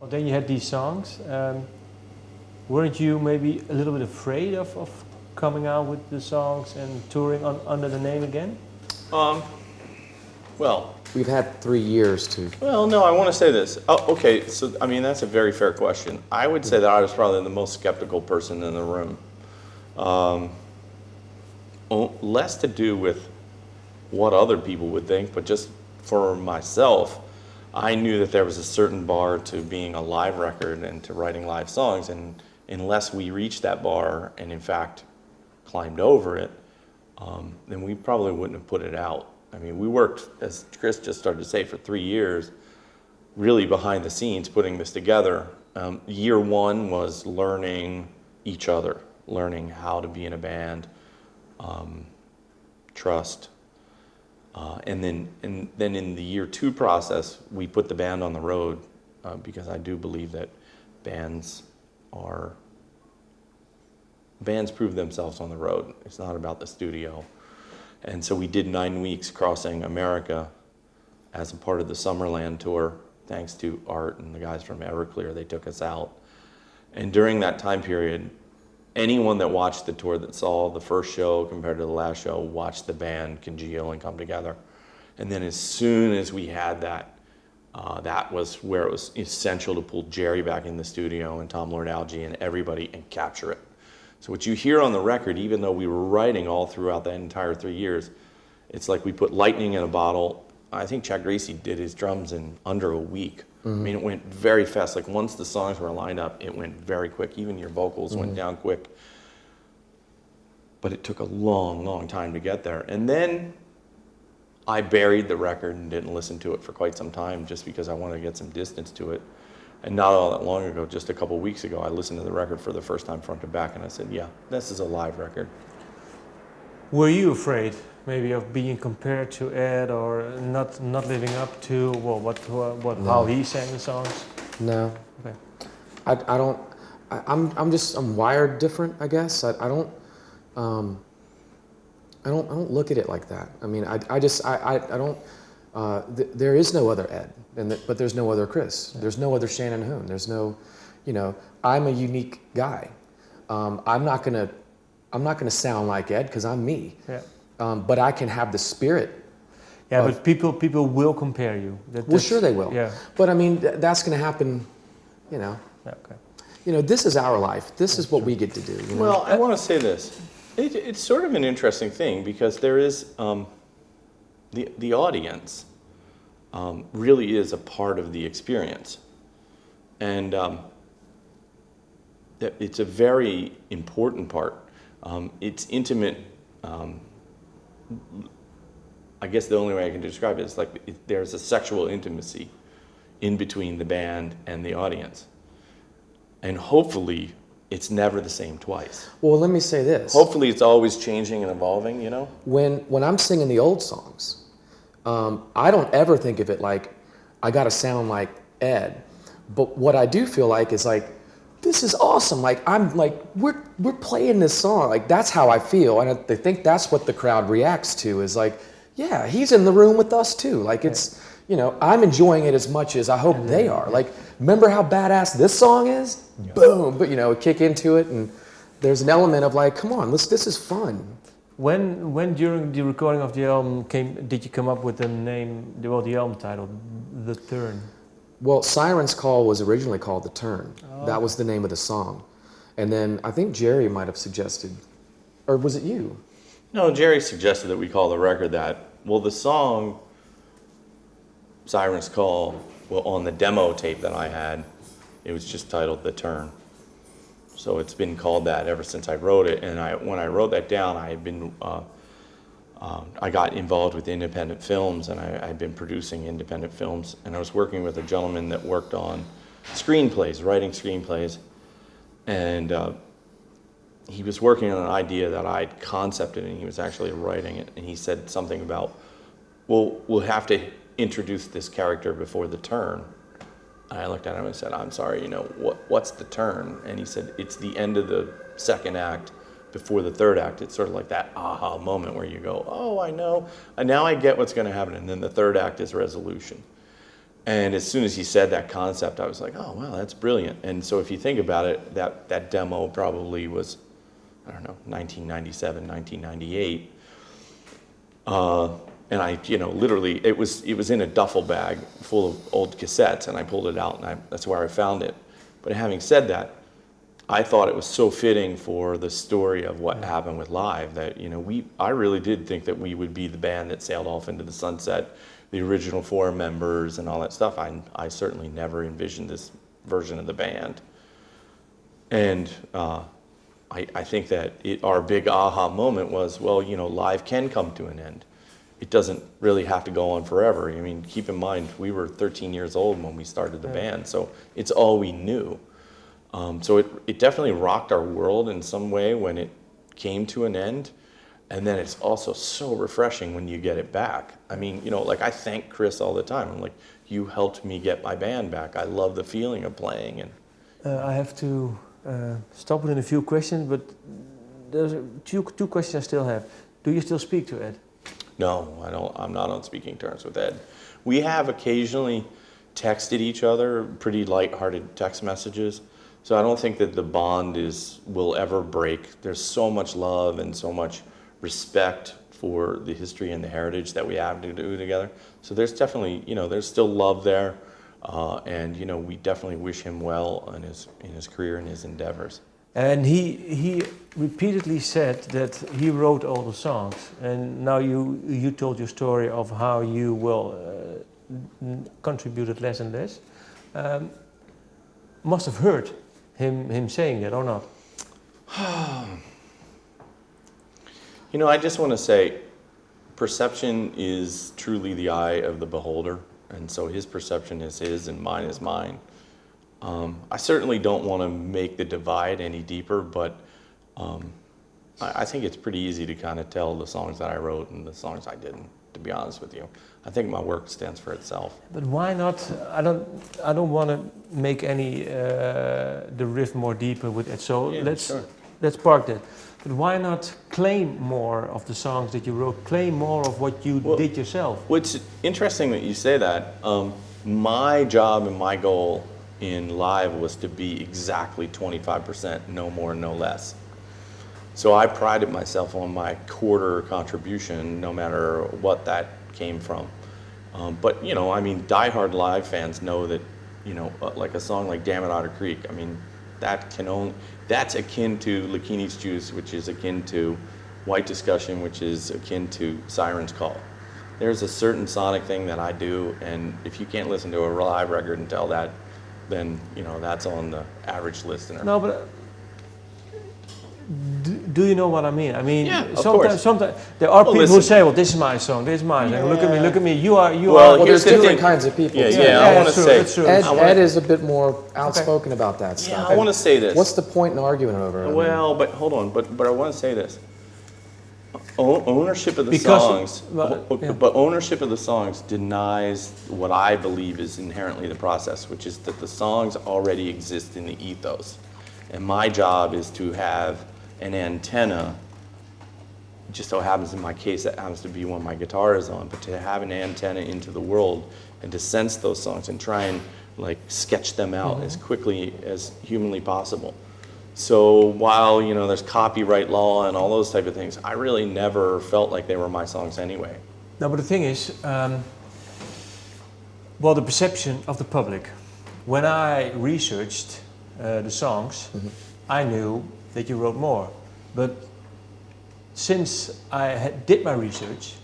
Well, then you had these songs. Weren't you maybe a little bit afraid of coming out with the songs and touring under the name again? Well, we've had 3 years to. Well, no, I want to say this. Oh, okay, so I mean that's a very fair question. I would say that I was probably the most skeptical person in the room. Less to do with what other people would think, but just for myself, I knew that there was a certain bar to being a live record and to writing live songs, and unless we reached that bar and in fact climbed over it, then we probably wouldn't have put it out. I mean, we worked, as Chris just started to say, for 3 years, really behind the scenes, putting this together. Year one was learning each other, learning how to be in a band, trust. And then in the year two process, we put the band on the road because I do believe that bands prove themselves on the road. It's not about the studio. And so we did 9 weeks crossing America as a part of the Summerland tour, thanks to Art and the guys from Everclear. They took us out. And during that time period, anyone that watched the tour, that saw the first show compared to the last show, watched the band congeal and come together. And then as soon as we had that, that was where it was essential to pull Jerry back in the studio and Tom Lord-Alge and everybody and capture it. So what you hear on the record, even though we were writing all throughout that entire 3 years, it's like we put lightning in a bottle. I think Chuck Gracie did his drums in under a week. Mm-hmm. I mean, it went very fast. Like once the songs were lined up, it went very quick. Even your vocals went down quick. But it took a long, long time to get there. And then I buried the record and didn't listen to it for quite some time just because I wanted to get some distance to it. And not all that long ago, just a couple weeks ago, I listened to the record for the first time front to back, and I said, yeah, this is a live record. Were you afraid maybe of being compared to Ed or not living up to no. How he sang the songs? No. Okay. I'm wired different, I guess. I don't look at it like that. I mean, I don't. There is no other Ed, but there's no other Chris. There's no other Shannon Hoon. There's no, I'm a unique guy. I'm not gonna sound like Ed because I'm me. Yeah. But I can have the spirit. Yeah, but people will compare you. Well, sure they will. Yeah. But I mean, that's gonna happen. Yeah, okay. This is our life. This is what we get to do. Well, I want to say this. It's sort of an interesting thing because there is. The audience really is a part of the experience. And it's a very important part. It's intimate. I guess the only way I can describe it is like there's a sexual intimacy in between the band and the audience. And hopefully it's never the same twice. Well, let me say this. Hopefully it's always changing and evolving, When I'm singing the old songs, I don't ever think of it like I got to sound like Ed, but what I do feel like is like this is awesome. Like I'm like we're playing this song. Like that's how I feel, and I think that's what the crowd reacts to. Is like, yeah, he's in the room with us too. Like it's I'm enjoying it as much as I hope they are. Like remember how badass this song is? Yeah. Boom, but kick into it, and there's an element of like, come on, this is fun. When during the recording of the album did you come up with the name, the album title, The Turn? Well, Siren's Call was originally called The Turn. Oh. That was the name of the song. And then I think Jerry might have suggested, or was it you? No, Jerry suggested that we call the record that. Well, the song, Siren's Call, on the demo tape that I had, it was just titled The Turn. So it's been called that ever since I wrote it. And when I wrote that down, I had been, I got involved with independent films, and I'd been producing independent films. And I was working with a gentleman that worked on screenplays, writing screenplays. And he was working on an idea that I'd concepted, and he was actually writing it. And he said something about, well, we'll have to introduce this character before the turn. I looked at him and said, I'm sorry, what's the turn? And he said, it's the end of the second act before the third act. It's sort of like that aha moment where you go, oh, I know. And now I get what's going to happen. And then the third act is resolution. And as soon as he said that concept, I was like, oh, wow, that's brilliant. And so if you think about it, that demo probably was, I don't know, 1997, 1998. And I, literally, it was in a duffel bag full of old cassettes, and I pulled it out, and that's where I found it. But having said that, I thought it was so fitting for the story of what happened with Live that, I really did think that we would be the band that sailed off into the sunset, the original 4 members and all that stuff. I certainly never envisioned this version of the band. And I think that our big aha moment was, well, Live can come to an end. It doesn't really have to go on forever. I mean, keep in mind, we were 13 years old when we started the band, so it's all we knew. So it definitely rocked our world in some way when it came to an end. And then it's also so refreshing when you get it back. I mean, I thank Chris all the time. I'm like, you helped me get my band back. I love the feeling of playing. And I have to stop within a few questions, but there's two questions I still have. Do you still speak to Ed? No, I don't. I'm not on speaking terms with Ed. We have occasionally texted each other, pretty lighthearted text messages. So I don't think that the bond will ever break. There's so much love and so much respect for the history and the heritage that we have to do together. So there's definitely, there's still love there. And we definitely wish him well in his career and his endeavors. And he repeatedly said that he wrote all the songs. And now you told your story of how you contributed less and less. Must have heard him saying that, or not? I just want to say, perception is truly the eye of the beholder. And so his perception is his and mine is mine. I certainly don't want to make the divide any deeper, but I think it's pretty easy to kind of tell the songs that I wrote and the songs I didn't, to be honest with you. I think my work stands for itself. But why not? I don't want to make the riff more deeper with it. So let's park that. But why not claim more of the songs that you wrote? Claim more of what you did yourself. What's interesting that you say that. My job and my goal in Live was to be exactly 25%, no more, no less. So I prided myself on my quarter contribution, no matter what that came from. But diehard Live fans know that, like a song like "Damn It Otter Creek." I mean, that's akin to Lakini's Juice, which is akin to White Discussion, which is akin to Siren's Call. There's a certain sonic thing that I do, and if you can't listen to a Live record and tell that, then that's on the average listener. No, but do you know what I mean? I mean, yeah, sometimes there are people who say, "Well, this is my song. This is mine." Yeah. Look at me. You are. Well, there's different kinds of people. I want to say Ed is a bit more outspoken about that stuff. Yeah, I want to say this. What's the point in arguing over it? Well, but hold on. But I want to say this. Ownership of the songs, but ownership of the songs denies what I believe is inherently the process, which is that the songs already exist in the ethos, and my job is to have an antenna. It just so happens in my case that happens to be when my guitar is on, but to have an antenna into the world and to sense those songs and try and sketch them out as quickly as humanly possible. So while there's copyright law and all those type of things, I really never felt like they were my songs anyway. No, but the thing is, the perception of the public. When I researched the songs, I knew that you wrote more. But since I did my research,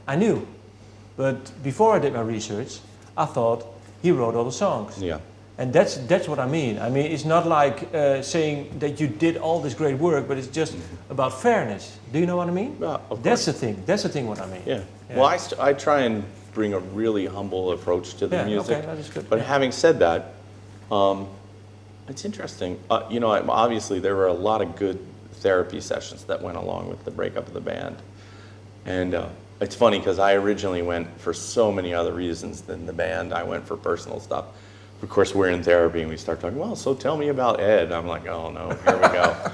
I knew. But before I did my research, I thought he wrote all the songs. Yeah. And that's what I mean. I mean, it's not like saying that you did all this great work, but it's just about fairness. Do you know what I mean? That's the thing. That's the thing what I mean. Yeah. Well, I try and bring a really humble approach to the music. Okay, that is good. But having said that, it's interesting. Obviously there were a lot of good therapy sessions that went along with the breakup of the band. And it's funny because I originally went for so many other reasons than the band. I went for personal stuff. of course, we're in therapy and we start talking, well, so tell me about Ed. I'm like, oh no, here we go.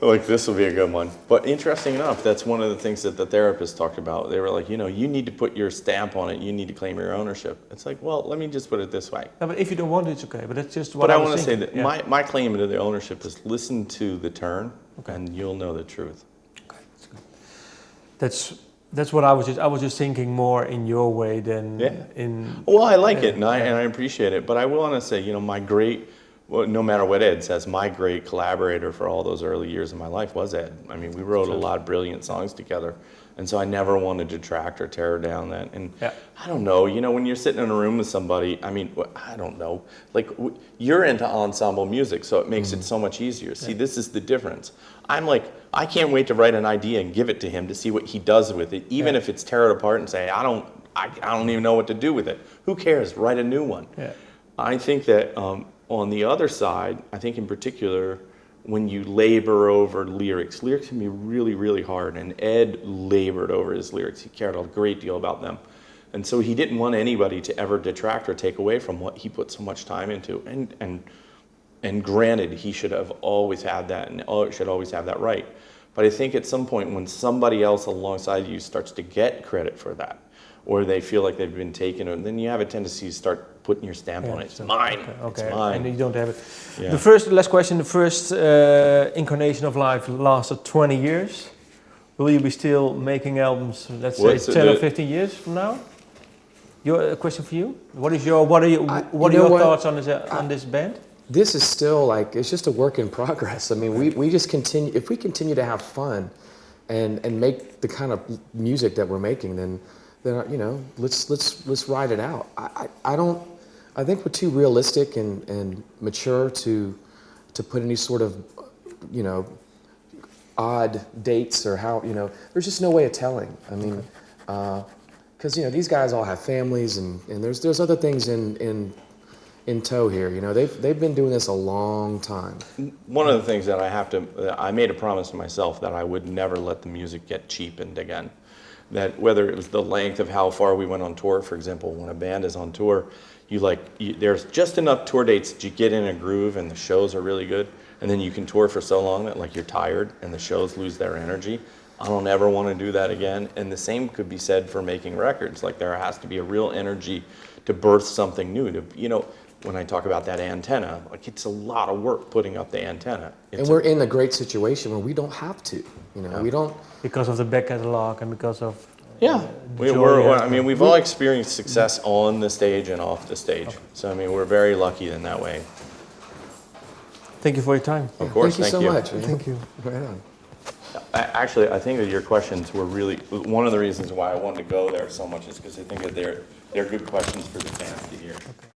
Like, this will be a good one. But interesting enough, that's one of the things that the therapist talked about. They were like, you know, you need to put your stamp on it. You need to claim your ownership. It's like, well, let me just put it this way. No, but if you don't want it, it's okay. But that's just what But I I was want to say thinking. that my claim to the ownership is listen to the turn and you'll know the truth. Okay, that's good. That's what I was just thinking more in your way than in. Well, I like it and I appreciate it. But I will want to say, you know, well, no matter what Ed says, my great collaborator for all those early years of my life was Ed. I mean, we wrote a lot of brilliant songs together. And so I never wanted to detract or tear down that. And I don't know, you know, when you're sitting in a room with somebody, I mean, I don't know, like you're into ensemble music, so it makes it so much easier. See, this is the difference. I'm like, I can't wait to write an idea and give it to him to see what he does with it, even if it's tear it apart and say, I don't even know what to do with it. Who cares? Write a new one. Yeah. I think that on the other side, I think in particular, when you labor over lyrics can be really, really hard. And Ed labored over his lyrics. He cared a great deal about them. And so he didn't want anybody to ever detract or take away from what he put so much time into. And granted, he should have always had that and should always have that right. But I think at some point when somebody else alongside you starts to get credit for that, or they feel like they've been taken, and then you have a tendency to start putting your stamp on it. It's mine. Okay. It's mine. And you don't have it. Yeah. Last question. The first incarnation of life lasted 20 years. Will you be still making albums? Let's say 10 or 15 years from now. A question for you. What are your thoughts on this band? This is still like, it's just a work in progress. I mean, we just continue. If we continue to have fun, and make the kind of music that we're making, then you know, let's ride it out. I think we're too realistic and mature to put any sort of, you know, odd dates or how, you know, there's just no way of telling. I mean, because you know, these guys all have families and there's other things in tow here. You know, they've been doing this a long time. One of the things that I made a promise to myself that I would never let the music get cheapened again. That whether it was the length of how far we went on tour, for example, when a band is on tour, there's just enough tour dates that you get in a groove and the shows are really good, and then you can tour for so long that like you're tired and the shows lose their energy. I don't ever want to do that again. And the same could be said for making records. Like there has to be a real energy to birth something new. To, you know, when I talk about that antenna, like it's a lot of work putting up the antenna. And we're in a great situation where we don't have to. You know, we don't. Because of the back catalog and because of we've all experienced success on the stage and off the stage. Okay. So I mean, we're very lucky in that way. Thank you for your time. Of course, thank you so much. Man. Thank you. Right on. Actually, I think that your questions were really one of the reasons why I wanted to go there so much is because I think that they're good questions for the fans to hear. Okay.